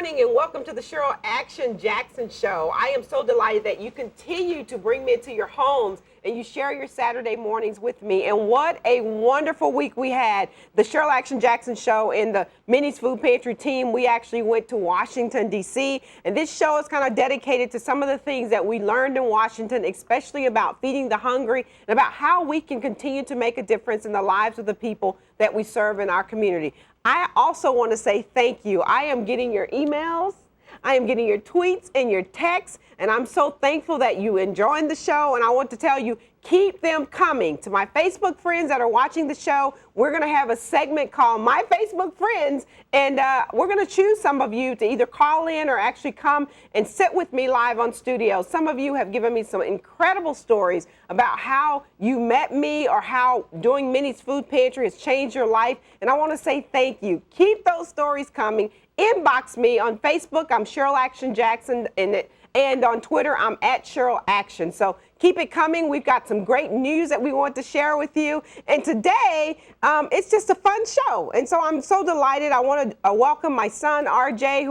morning and welcome to the Cheryl Action Jackson Show. I am so delighted that you continue to bring me into your homes and you share your Saturday mornings with me. And what a wonderful week we had. The Cheryl Action Jackson Show and the Minnie's Food Pantry team, we actually went to Washington, D.C. And this show is kind of dedicated to some of the things that we learned in Washington, especially about feeding the hungry and about how we can continue to make a difference in the lives of the people that we serve in our community. I also want to say thank you. I am getting your emails, I am getting your tweets and your texts, and I'm so thankful that you enjoying the show. And I want to tell you, keep them coming. To my Facebook friends that are watching the show, we're going to have a segment called My Facebook Friends, and we're going to choose some of you to either call in or actually come and sit with me live on studio. Some of you have given me some incredible stories about how you met me or how doing Minnie's Food Pantry has changed your life, and I want to say thank you. Keep those stories coming. Inbox me on Facebook. I'm Cheryl Action Jackson, and on Twitter, I'm at Cheryl Action. So keep it coming. We've got some great news that we want to share with you. And today, it's just a fun show. And so I'm so delighted. I want to welcome my son, RJ,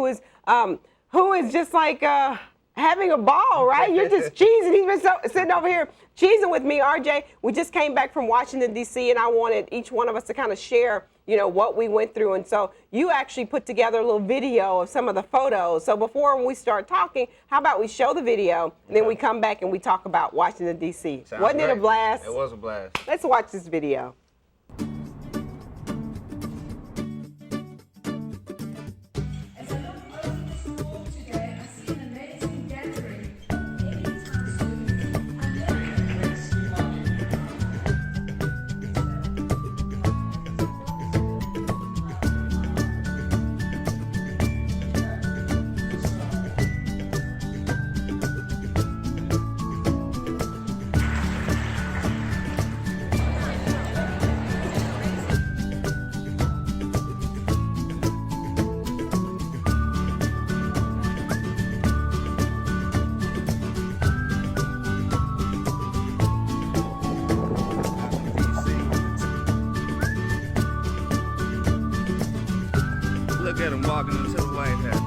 who is just like having a ball, right? You're just cheesing. He's been sitting over here cheesing with me, RJ. We just came back from Washington, D.C., and I wanted each one of us to kind of share, you know, what we went through. And so you actually put together a little video of some of the photos. So before we start talking, how about we show the video, and then we come back and we talk about Washington, D.C. Wasn't it a blast? It was a blast. Let's watch this video. Look at him walking into the White House.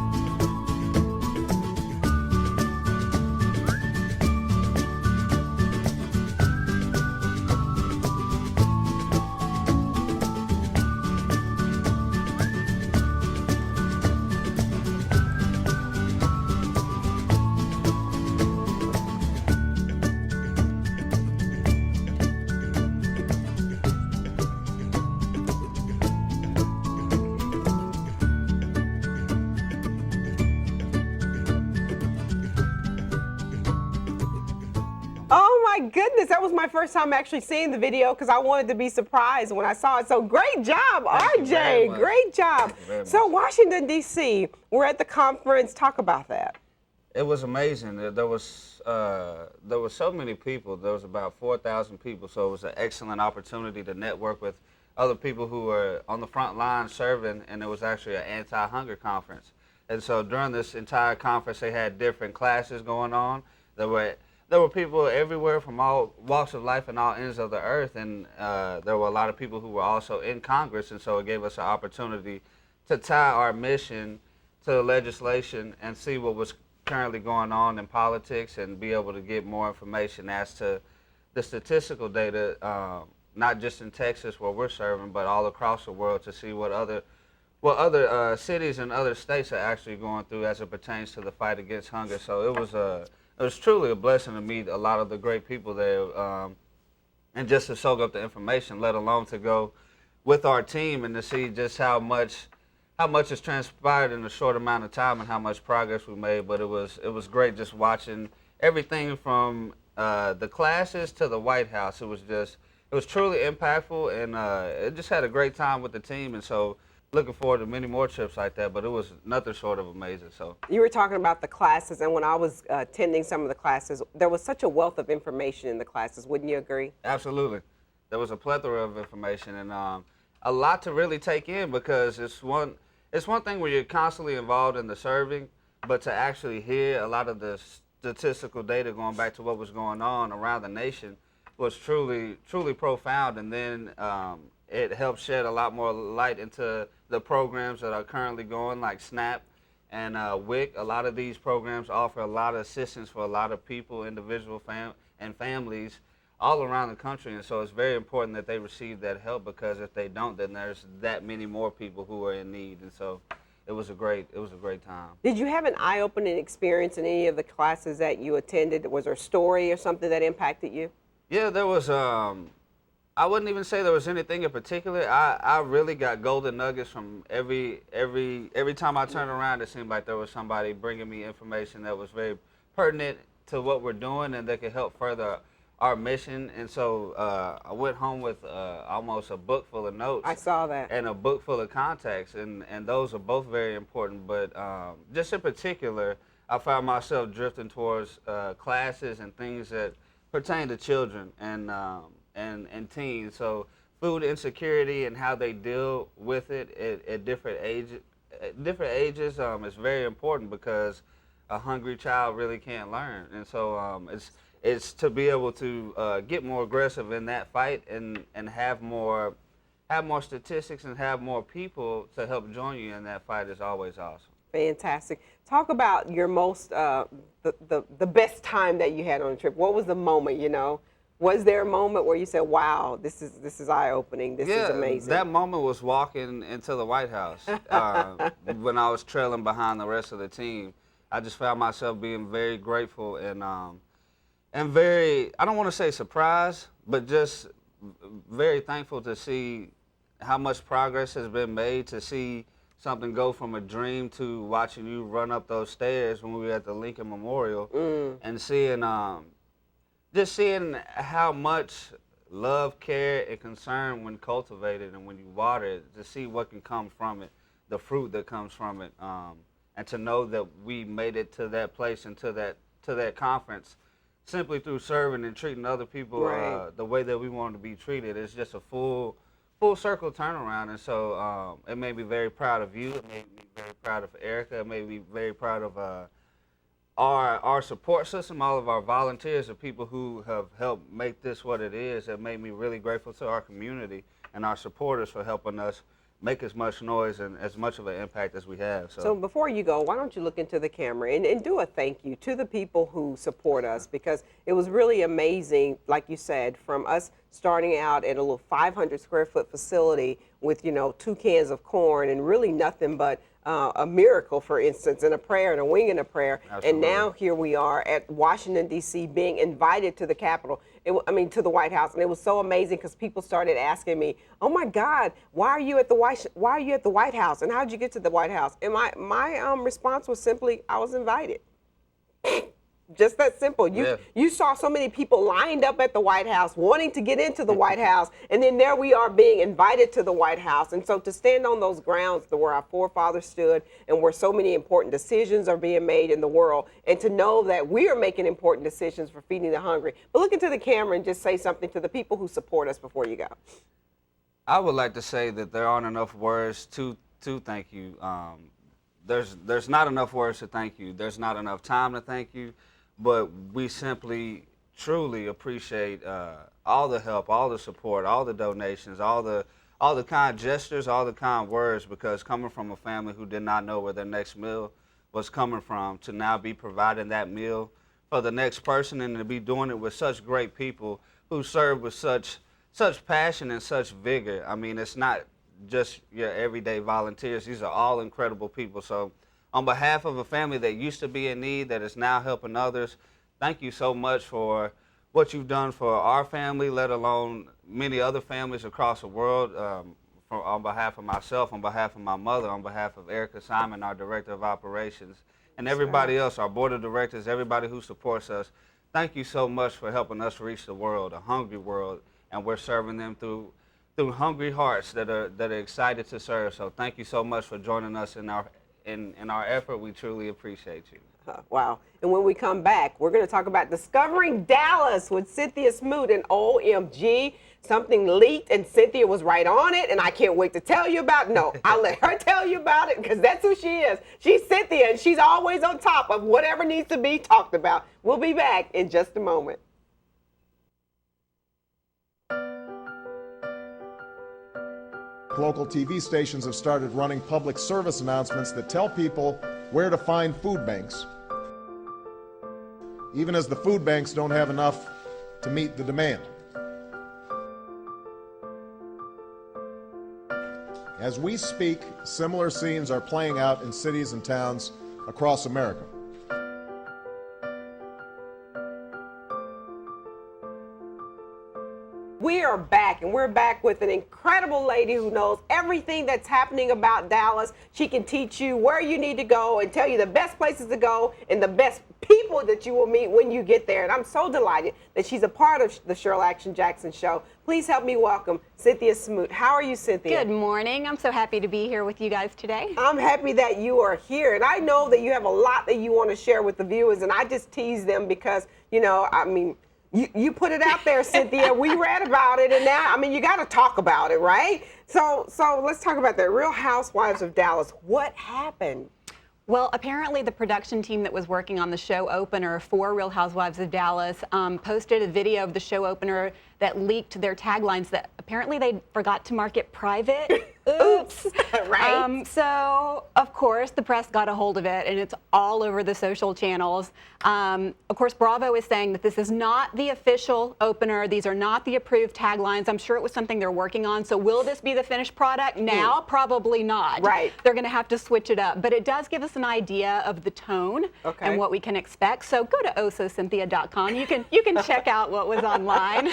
Oh my goodness, that was my first time actually seeing the video because I wanted to be surprised when I saw it. So great job, RJ, great job. So Washington, D.C., we're at the conference. Talk about that. It was amazing. There was so many people. There was about 4,000 people, so it was an excellent opportunity to network with other people who were on the front line serving, and it was actually an anti-hunger conference. And so during this entire conference, they had different classes going on. There were people everywhere from all walks of life and all ends of the earth, and there were a lot of people who were also in Congress, and so it gave us an opportunity to tie our mission to the legislation and see what was currently going on in politics and be able to get more information as to the statistical data, not just in Texas where we're serving, but all across the world to see what other cities and other states are actually going through as it pertains to the fight against hunger. So it was truly a blessing to meet a lot of the great people there, and just to soak up the information, let alone to go with our team and to see just how much has transpired in a short amount of time and how much progress we made. But it was great just watching everything from the classes to the White House. It was truly impactful, and it just had a great time with the team. And so looking forward to many more trips like that, but it was nothing short of amazing. So you were talking about the classes, and when I was attending some of the classes, there was such a wealth of information in the classes. Wouldn't you agree? Absolutely. There was a plethora of information and a lot to really take in, because it's one thing where you're constantly involved in the serving, but to actually hear a lot of the statistical data going back to what was going on around the nation was truly profound. And then it helped shed a lot more light into the programs that are currently going, like SNAP, And WIC, a lot of these programs offer a lot of assistance for a lot of people, and families all around the country. And so it's very important that they receive that help, because if they don't, then there's that many more people who are in need. And so it was a great time. Did you have an eye-opening experience in any of the classes that you attended? Was there a story or something that impacted you? Yeah, there was. I wouldn't even say there was anything in particular. I really got golden nuggets from every time I turned around. It seemed like there was somebody bringing me information that was very pertinent to what we're doing and that could help further our mission. And so I went home with almost a book full of notes. I saw that. And a book full of contacts, and those are both very important. But just in particular, I found myself drifting towards classes and things that pertain to children and teens. So food insecurity and how they deal with it at different ages. Is very important, because a hungry child really can't learn. And so it's to be able to get more aggressive in that fight and have more statistics and have more people to help join you in that fight is always awesome. Fantastic. Talk about your most the best time that you had on the trip. What was the moment? Was there a moment where you said, "Wow, this is eye-opening. This is amazing"? That moment was walking into the White House when I was trailing behind the rest of the team. I just found myself being very grateful and very, I don't want to say surprised, but just very thankful to see how much progress has been made, to see something go from a dream to watching you run up those stairs when we were at the Lincoln Memorial, and seeing just seeing how much love, care, and concern, when cultivated and when you water it, to see what can come from it, the fruit that comes from it, and to know that we made it to that place and to that conference simply through serving and treating other people the way that we wanted to be treated. It's just a full circle turnaround. And so it made me very proud of you. It made me very proud of Erica. It made me very proud of our support system, all of our volunteers, the people who have helped make this what it is. It made me really grateful to our community and our supporters for helping us make as much noise and as much of an impact as we have. So before you go, why don't you look into the camera and do a thank you to the people who support us, because it was really amazing, like you said, from us starting out at a little 500 square foot facility with 2 cans of corn and really nothing but a miracle, for instance, and a prayer and a wing and a prayer. Absolutely. And now here we are at Washington, D.C., being invited to the Capitol, to the White House. And it was so amazing because people started asking me, "Oh my God, why are you at the White House? And how did you get to the White House?" And my response was simply, I was invited. Just that simple. You saw so many people lined up at the White House wanting to get into the White House, and then there we are being invited to the White House. And so to stand on those grounds where our forefathers stood and where so many important decisions are being made in the world, and to know that we are making important decisions for feeding the hungry. But look into the camera and just say something to the people who support us before you go. I would like to say that there aren't enough words to thank you. There's not enough words to thank you. There's not enough time to thank you. But we simply, truly appreciate all the help, all the support, all the donations, all the kind gestures, all the kind words, because coming from a family who did not know where their next meal was coming from, to now be providing that meal for the next person, and to be doing it with such great people who serve with such passion and such vigor. I mean, it's not just your everyday volunteers. These are all incredible people. So on behalf of a family that used to be in need, that is now helping others, thank you so much for what you've done for our family, let alone many other families across the world. On behalf of myself, on behalf of my mother, on behalf of Erica Simon, our Director of Operations, and everybody else, our Board of Directors, everybody who supports us, thank you so much for helping us reach the world, a hungry world, and we're serving them through hungry hearts that are excited to serve. So thank you so much for joining us in our effort. We truly appreciate you. Wow. And when we come back, we're going to talk about discovering Dallas with Cynthia Smoot, and OMG, something leaked and Cynthia was right on it, and I can't wait to tell you about it. No, I'll let her tell you about it, because that's who she is. She's Cynthia, and she's always on top of whatever needs to be talked about. We'll be back in just a moment. Local TV stations have started running public service announcements that tell people where to find food banks, even as the food banks don't have enough to meet the demand. As we speak, similar scenes are playing out in cities and towns across America. We are back, and we're back with an incredible lady who knows everything that's happening about Dallas. She can teach you where you need to go and tell you the best places to go and the best people that you will meet when you get there. And I'm so delighted that she's a part of the Cheryl Action Jackson Show. Please help me welcome Cynthia Smoot. How are you, Cynthia? Good morning. I'm so happy to be here with you guys today. I'm happy that you are here, and I know that you have a lot that you want to share with the viewers, and I just tease them because, you know, I mean, you put it out there, Cynthia. We read about it, and now, I mean, you got to talk about it, right? So let's talk about the Real Housewives of Dallas. What happened? Well, apparently the production team that was working on the show opener for Real Housewives of Dallas posted a video of the show opener that leaked their taglines that apparently they forgot to mark it private. Oops. Right. So, of course, the press got a hold of it, and it's all over the social channels. Of course, Bravo is saying that this is not the official opener. These are not the approved taglines. I'm sure it was something they're working on. So will this be the finished product now? Probably not. Right. They're going to have to switch it up. But it does give us an idea of the tone and what we can expect. So go to osocynthia.com. You can check out what was online.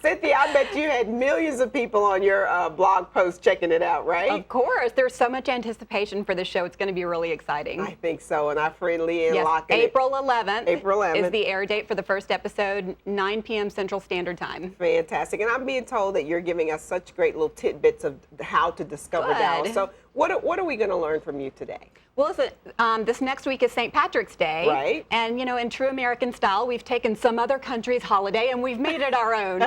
Cynthia, I bet you had millions of people on your blog post checking it out, right? Of course. There's so much anticipation for the show. It's going to be really exciting. I think so. And our friend Leanne Yes, Locken. April 11th. April 11th is the air date for the first episode, 9 p.m. Central Standard Time. Fantastic. And I'm being told that you're giving us such great little tidbits of how to discover Good. Dallas. So what are we going to learn from you today? Well, this next week is St. Patrick's Day. Right. And, you know, in true American style, we've taken some other country's holiday and we've made it our own.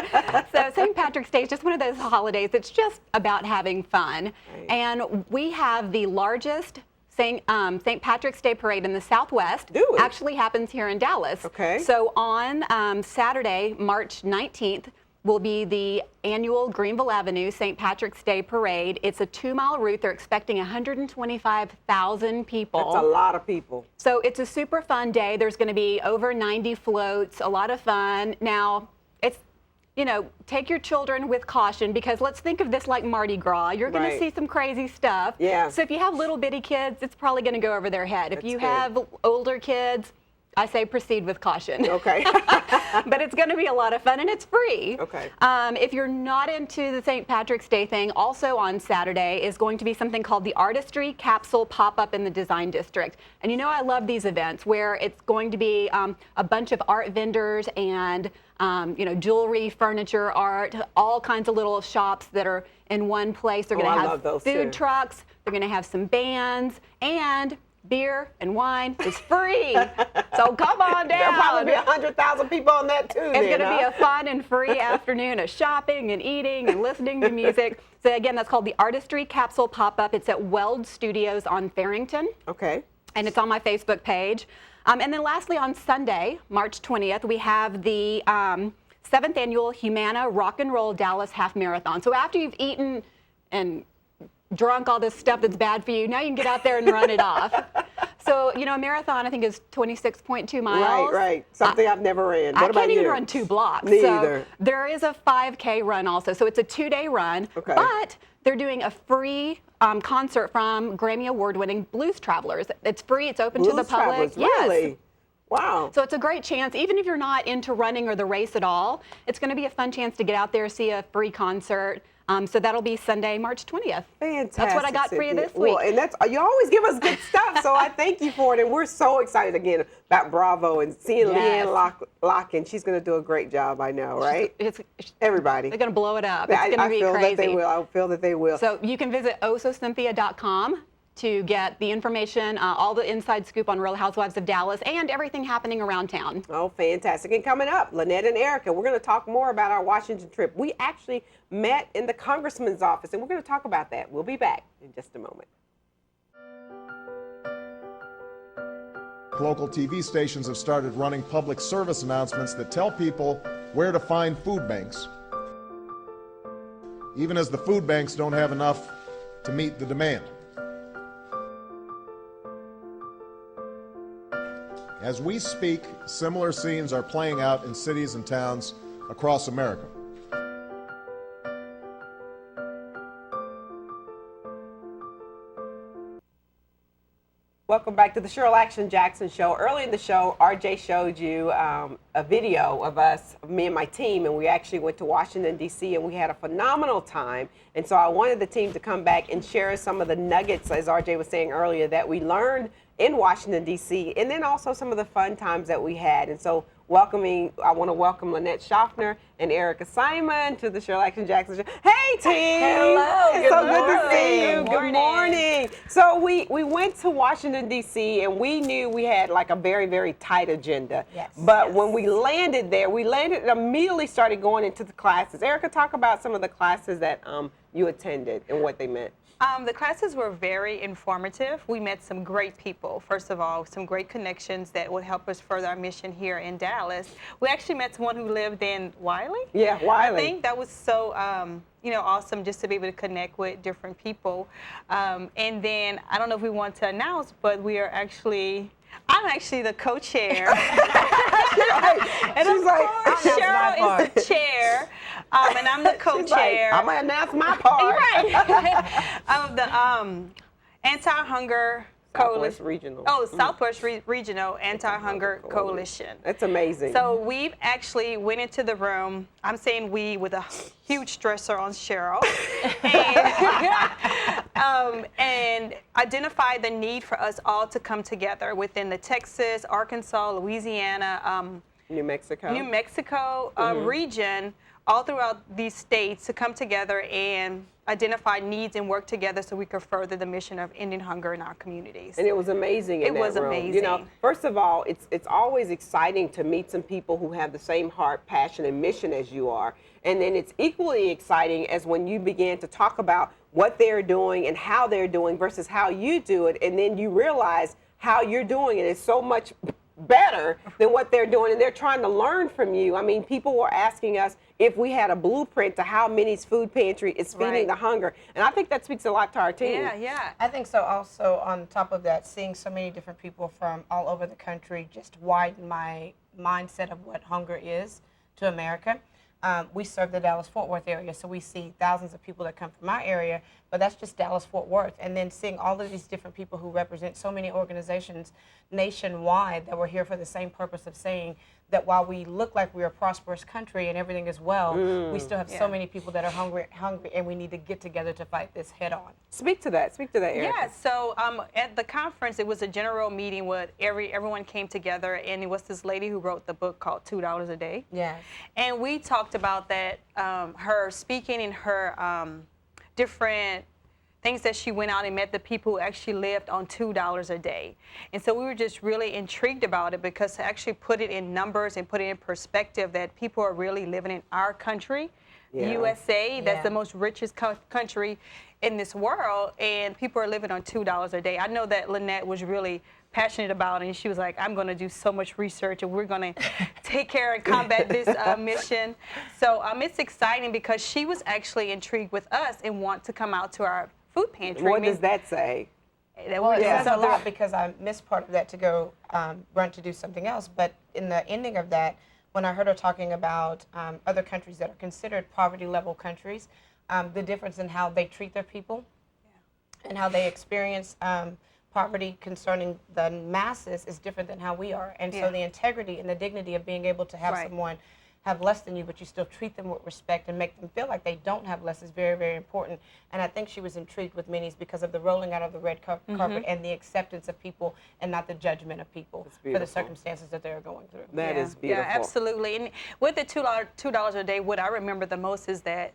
So St. Patrick's Day is just one of those holidays that's just about having fun. Right. And we have the largest St. Patrick's Day parade in the Southwest. Do we? Actually happens here in Dallas. Okay. So on Saturday, March 19th, will be the annual Greenville Avenue St. Patrick's Day Parade. It's a 2-mile route. They're expecting 125,000 people. That's a lot of people. So it's a super fun day. There's going to be over 90 floats, a lot of fun. Now, it's, you know, take your children with caution because let's think of this like Mardi Gras. You're going to see some crazy stuff. Yeah. So if you have little bitty kids, it's probably going to go over their head. If you good. have older kids, I say proceed with caution. Okay. But it's going to be a lot of fun, and it's free. Okay. If you're not into the St. Patrick's Day thing, also on Saturday is going to be something called the Artistry Capsule Pop-Up in the Design District. And you know I love these events where it's going to be a bunch of art vendors and you know, jewelry, furniture, art, all kinds of little shops that are in one place. They're going to have food trucks. They're going to have some bands, and beer and wine is free. So come on down. There'll probably be 100,000 people on that too. It's going to be a fun and free afternoon of shopping and eating and listening to music. So again, that's called the Artistry Capsule Pop-Up. It's at Weld Studios on Farrington. Okay. And it's on my Facebook page. And then lastly, on Sunday, March 20th, we have the 7th Annual Humana Rock and Roll Dallas Half Marathon. So after you've eaten and drunk all this stuff that's bad for you, now you can get out there and run it off. So, you know, a marathon, I think, is 26.2 miles. Right. Something I've never ran. What I about can't even you? run 2 blocks. Me so either. There is a 5K run also. So it's a 2-day run. Okay. But they're doing a free concert from Grammy Award-winning Blues Travelers. It's free. It's open to the public. Travelers, really? Yes. Wow. So it's a great chance, even if you're not into running or the race at all, it's going to be a fun chance to get out there, see a free concert. So that'll be Sunday, March 20th. Fantastic. That's what I got for you this week. Well, and that's, you always give us good stuff, so I thank you for it. And we're so excited again about Bravo and seeing Leanne Locken. She's going to do a great job, I know, right? Everybody. They're going to blow it up. It's going to be crazy. I feel that they will. I feel that they will. So you can visit osocynthia.com to get the information, all the inside scoop on Real Housewives of Dallas and everything happening around town. Oh, fantastic. And coming up, Lynette and Erica, we're going to talk more about our Washington trip. We actually met in the congressman's office, and we're going to talk about that. We'll be back in just a moment. Local TV stations have started running public service announcements that tell people where to find food banks, even as the food banks don't have enough to meet the demand. As we speak, similar scenes are playing out in cities and towns across America. Welcome back to the Cheryl Action Jackson Show. Early in the show, RJ showed you a video of us, me and my team, and we actually went to Washington, D.C., and we had a phenomenal time. And so I wanted the team to come back and share some of the nuggets, as RJ was saying earlier, that we learned in Washington, D.C., and then also some of the fun times that we had. And so I want to welcome Lynette Schaffner and Erica Simon to the Cheryl Action Jackson Show. Hey, team! Hello. It's so good to see you. Good Good morning. morning. So we went to Washington, D.C., and we knew we had like a very, very tight agenda. Yes. But when we landed there, and immediately started going into the classes. Erica, talk about some of the classes that you attended and what they meant. The classes were very informative. We met some great people. First of all, some great connections that would help us further our mission here in Dallas. We actually met someone who lived in Wiley. Yeah, Wiley. I think that was so, awesome just to be able to connect with different people. And then, I don't know if we want to announce, but I'm actually the co-chair. And She's of like, course, Cheryl is the chair, and I'm the co-chair. I'm gonna announce my part. Right. Of the Anti-Hunger Southwest Coalition. Regional. Oh, Southwest Regional Anti-Hunger Coalition. That's amazing. So we've actually went into the room. I'm saying we with a huge stressor on Cheryl, and identified the need for us all to come together within the Texas, Arkansas, Louisiana, New Mexico. Region, all throughout these states to come together and identify needs and work together so we could further the mission of ending hunger in our communities. And it was amazing in that room. It was amazing. You know, first of all, it's always exciting to meet some people who have the same heart, passion, and mission as you are. And then it's equally exciting as when you begin to talk about what they're doing and how they're doing versus how you do it. And then you realize how you're doing it is so much better than what they're doing, and they're trying to learn from you. I mean, people were asking us if we had a blueprint to how Minnie's food pantry is feeding the hunger, and I think that speaks a lot to our team. Yeah. I think so. Also, on top of that, seeing so many different people from all over the country just widen my mindset of what hunger is to America. We serve the Dallas-Fort Worth area, so we see thousands of people that come from our area, but that's just Dallas-Fort Worth. And then seeing all of these different people who represent so many organizations nationwide that were here for the same purpose of saying that while we look like we're a prosperous country and everything is well, we still have so many people that are hungry, and we need to get together to fight this head on. Speak to that, Erica. Yeah, so at the conference, it was a general meeting where everyone came together, and it was this lady who wrote the book called $2 a Day. Yes. And we talked about that, her speaking in her different things that she went out and met the people who actually lived on $2 a day. And so we were just really intrigued about it because to actually put it in numbers and put it in perspective that people are really living in our country, USA, that's the most richest country in this world, and people are living on $2 a day. I know that Lynette was really passionate about it, and she was like, I'm going to do so much research, and we're going to take care and combat this mission. So it's exciting because she was actually intrigued with us and want to come out to our food pantry. What does that say? Well, it says a lot because I missed part of that to go run to do something else. But in the ending of that, when I heard her talking about other countries that are considered poverty level countries, the difference in how they treat their people and how they experience poverty concerning the masses is different than how we are. And so the integrity and the dignity of being able to have someone have less than you, but you still treat them with respect and make them feel like they don't have less is very, very important. And I think she was intrigued with Minnie's because of the rolling out of the red carpet and the acceptance of people and not the judgment of people for the circumstances that they're going through. That is beautiful. Yeah, absolutely. And with the $2 a day, what I remember the most is that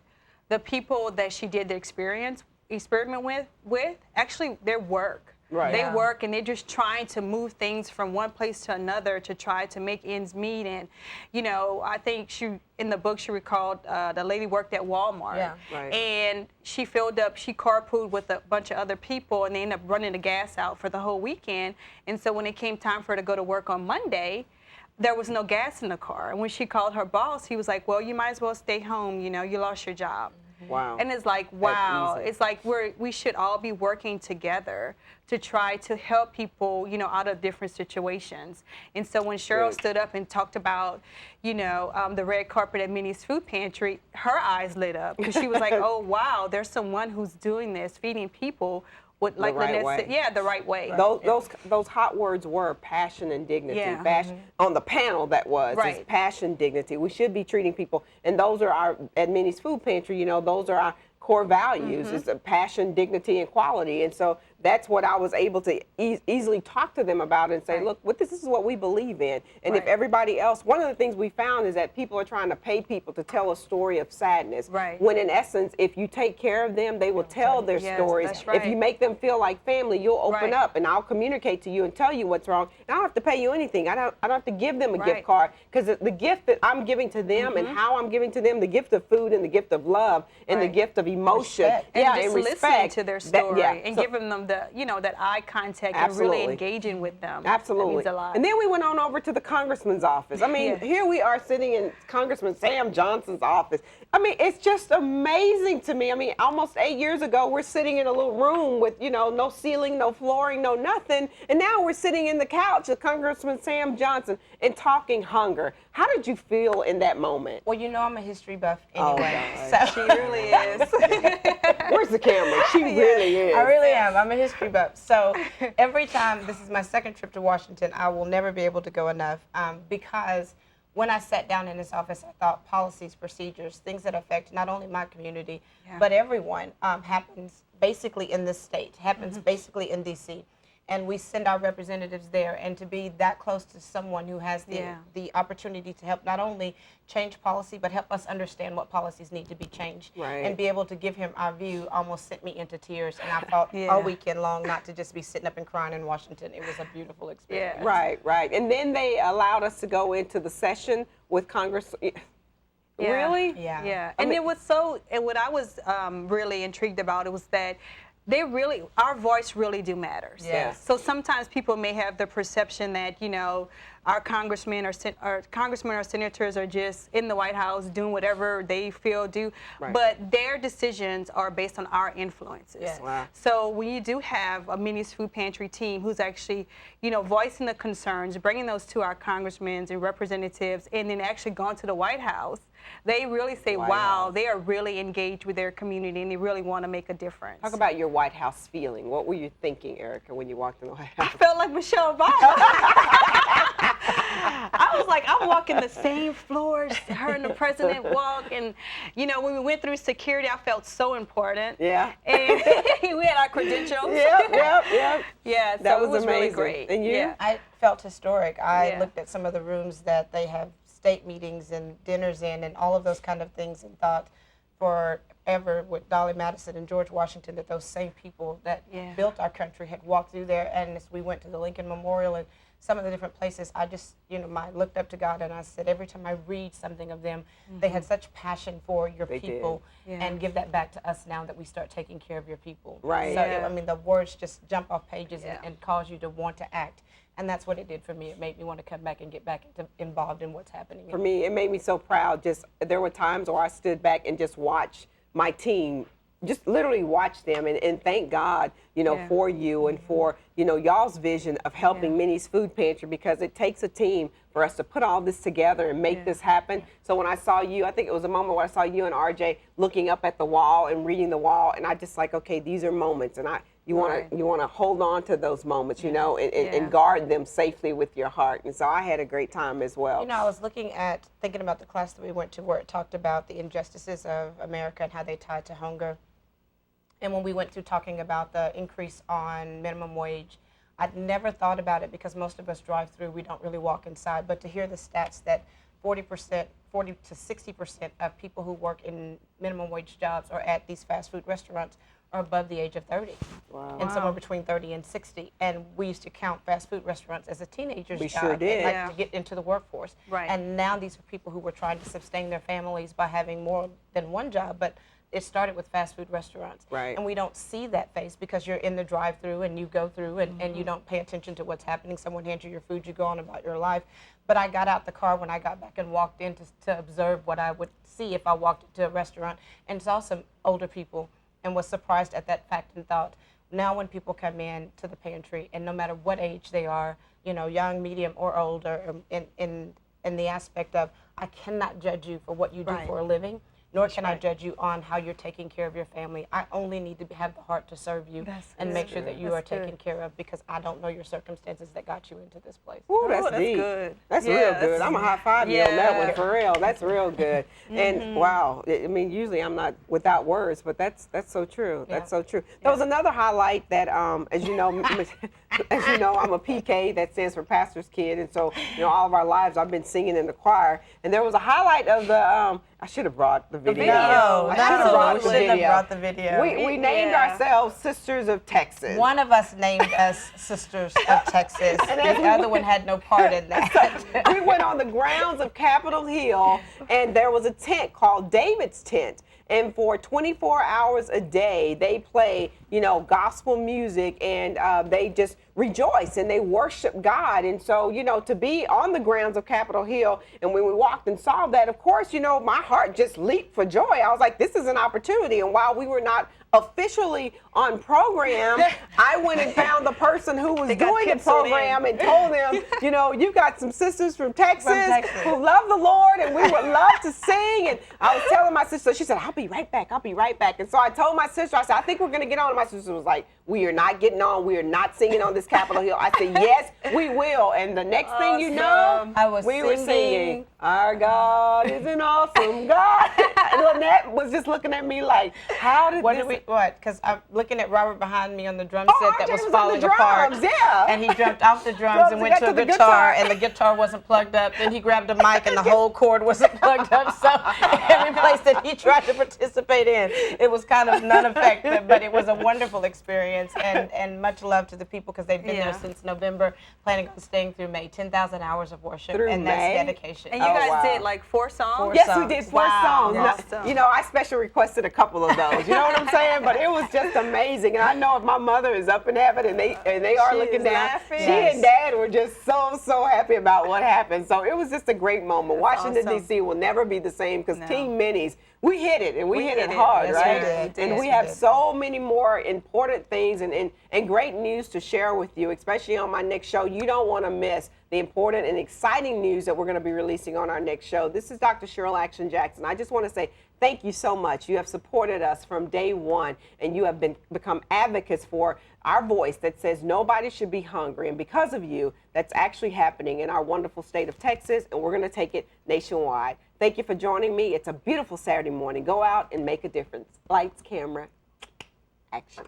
the people that she did the experiment with actually their work. Right. They work and they're just trying to move things from one place to another to try to make ends meet. And, you know, I think in the book she recalled the lady worked at Walmart. Yeah. Right. And she carpooled with a bunch of other people, and they ended up running the gas out for the whole weekend. And so when it came time for her to go to work on Monday, there was no gas in the car. And when she called her boss, he was like, well, you might as well stay home. You know, you lost your job. Wow. And it's like, wow, easy. it's like we should all be working together to try to help people, you know, out of different situations. And so when Cheryl stood up and talked about, you know, the red carpet at Minnie's Food Pantry, her eyes lit up because she was like, oh, wow, there's someone who's doing this, feeding people with, like right Lynette way. said, yeah, the right way. Those hot words were passion and dignity. Yeah. On the panel that was Right. is passion, dignity. We should be treating people, and those are our at Minnie's Food Pantry. You know, those are our core values: is passion, dignity, and quality. And so that's what I was able to easily talk to them about and say, look, this is what we believe in. And if everybody else, one of the things we found is that people are trying to pay people to tell a story of sadness. Right. When in essence, if you take care of them, they will tell their stories. That's right. If you make them feel like family, you'll open Right. up, and I'll communicate to you and tell you what's wrong. And I don't have to pay you anything. I don't have to give them a gift card, because the gift that I'm giving to them and how I'm giving to them, the gift of food and the gift of love and the gift of emotion, And just and listening respect to their story and so- giving them the, you know, that eye contact Absolutely. and really engaging with them. Absolutely. That means a lot. And then we went on over to the congressman's office. I mean, here we are sitting in Congressman Sam Johnson's office. I mean, it's just amazing to me. I mean, almost 8 years ago, we're sitting in a little room with, you know, no ceiling, no flooring, no nothing. And now we're sitting in the couch of Congressman Sam Johnson and talking hunger. How did you feel in that moment? Well, you know I'm a history buff Oh, anyway. God. So She really is. Where's the camera? She really is. I really am. I'm a history buff. So every time, this is my second trip to Washington, I will never be able to go enough because when I sat down in this office, I thought policies, procedures, things that affect not only my community, but everyone happens basically in this state, happens basically in D.C. And we send our representatives there, and to be that close to someone who has the opportunity to help not only change policy, but help us understand what policies need to be changed, and be able to give him our view almost sent me into tears. And I felt all weekend long not to just be sitting up and crying in Washington. It was a beautiful experience. Right. And then they allowed us to go into the session with Congress. Really? Yeah. And it was so, and what I was really intrigued about, it was that our voice really do matters. Yes. So sometimes people may have the perception that, you know, our congressmen or senators are just in the White House doing whatever they feel do, but their decisions are based on our influences. Yes. Wow. So when you do have a Minnie's Food Pantry team who's actually, you know, voicing the concerns, bringing those to our congressmen and representatives, and then actually gone to the White House, they really say, wow, they are really engaged with their community and they really want to make a difference. Talk about your White House feeling. What were you thinking, Erica, when you walked in the White House? I felt like Michelle Obama. I was like, I'm walking the same floors her and the president walk, and you know, when we went through security, I felt so important. Yeah. And we had our credentials. Yep. Yeah, so That was it was amazing. really great. And you? Yeah. I felt historic. I looked at some of the rooms that they have state meetings and dinners in and all of those kind of things, and thought forever with Dolly Madison and George Washington that those same people that built our country had walked through there. And as we went to the Lincoln Memorial and some of the different places, I just, you know, I looked up to God and I said, every time I read something of them, they had such passion for your people, and give that back to us now that we start taking care of your people. Right. So, I mean, the words just jump off pages and cause you to want to act. And that's what it did for me. It made me want to come back and get back involved in what's happening. For me, it made me so proud. There were times where I stood back and just watched my team, just literally watch them, and thank God, you know, for you and for, you know, y'all's vision of helping Minnie's Food Pantry, because it takes a team for us to put all this together and make this happen. So when I saw you, I think it was a moment where I saw you and RJ looking up at the wall and reading the wall, and I just like, okay, these are moments, and you want to hold on to those moments, you know, and guard them safely with your heart. And so I had a great time as well. You know, I was thinking about the class that we went to where it talked about the injustices of America and how they tied to hunger. And when we went through talking about the increase on minimum wage, I'd never thought about it because most of us drive through, we don't really walk inside. But to hear the stats that 40 to 60% of people who work in minimum wage jobs or at these fast food restaurants are above the age of 30. Wow. And somewhere between 30 and 60. And we used to count fast food restaurants as a teenager's We job. sure did. Like to get into the workforce. Right. And now these are people who were trying to sustain their families by having more than one job. But it started with fast food restaurants. Right. And we don't see that face because you're in the drive-through and you go through and you don't pay attention to what's happening. Someone hands you your food, you go on about your life. But I got out the car when I got back and walked in to observe what I would see if I walked into a restaurant, and saw some older people and was surprised at that fact and thought, now when people come in to the pantry, and no matter what age they are, you know, young, medium, or older, in the aspect of, I cannot judge you for what you do for a living, nor can I judge you on how you're taking care of your family. I only need to have the heart to serve you and make sure that you are taken care of, because I don't know your circumstances that got you into this place. Ooh, that's deep. Good. That's real good. I'm a high five you on that one, for real. That's real good. And wow, I mean, usually I'm not without words, but that's so true. That's so true. There was another highlight that, as you know, I'm a PK, that stands for pastor's kid, and so all of our lives I've been singing in the choir. And there was a highlight of the. I should have brought the video. I should have brought the video. We named ourselves Sisters of Texas. One of us named us Sisters of Texas. And the other one had no part in that. We went on the grounds of Capitol Hill, and there was a tent called David's Tent. And for 24 hours a day, they play, gospel music, and they just rejoice and they worship God. And so, to be on the grounds of Capitol Hill, and when we walked and saw that, of course, my heart just leaped for joy. I was like, this is an opportunity. And while we were not officially on program, I went and found the person who was doing the program and told them, you got some sisters from Texas who love the Lord, and we would love to sing. And I was telling my sister, she said, I'll be right back. And so I told my sister, I said, I think we're going to get on. And my sister was like, we are not getting on. We are not singing on this Capitol Hill. I said, yes, we will. And the next thing you know, we were singing, our God is an awesome God. And Lynette was just looking at me like, how did Because I'm looking at Robert behind me on the drum set that was falling apart. And he jumped off the drums and went to the guitar, and the guitar wasn't plugged up. Then he grabbed a mic and the whole cord wasn't plugged up. So every place that he tried to participate in, it was kind of non-effective, but it was a wonderful experience, and much love to the people, because they've been there since November, planning on staying through May. 10,000 hours of worship, and that's dedication. And you guys did like 4 songs? Yes, we did 4 songs. Now, I special requested a couple of those. You know what I'm saying? But it was just amazing. And I know if my mother is up in heaven and they are looking down, laughing. She and Dad were just so happy about what happened. So it was just a great moment. Washington, D.C. will never be the same, because Team Minnie's, we hit it, and we hit it hard, right? And we have so many more important things and great news to share with you, especially on my next show. You don't want to miss the important and exciting news that we're going to be releasing on our next show. This is Dr. Cheryl Action Jackson. I just want to say thank you so much. You have supported us from day one, and you have become advocates for our voice that says nobody should be hungry. And because of you, that's actually happening in our wonderful state of Texas, and we're going to take it nationwide. Thank you for joining me. It's a beautiful Saturday morning. Go out and make a difference. Lights, camera, action.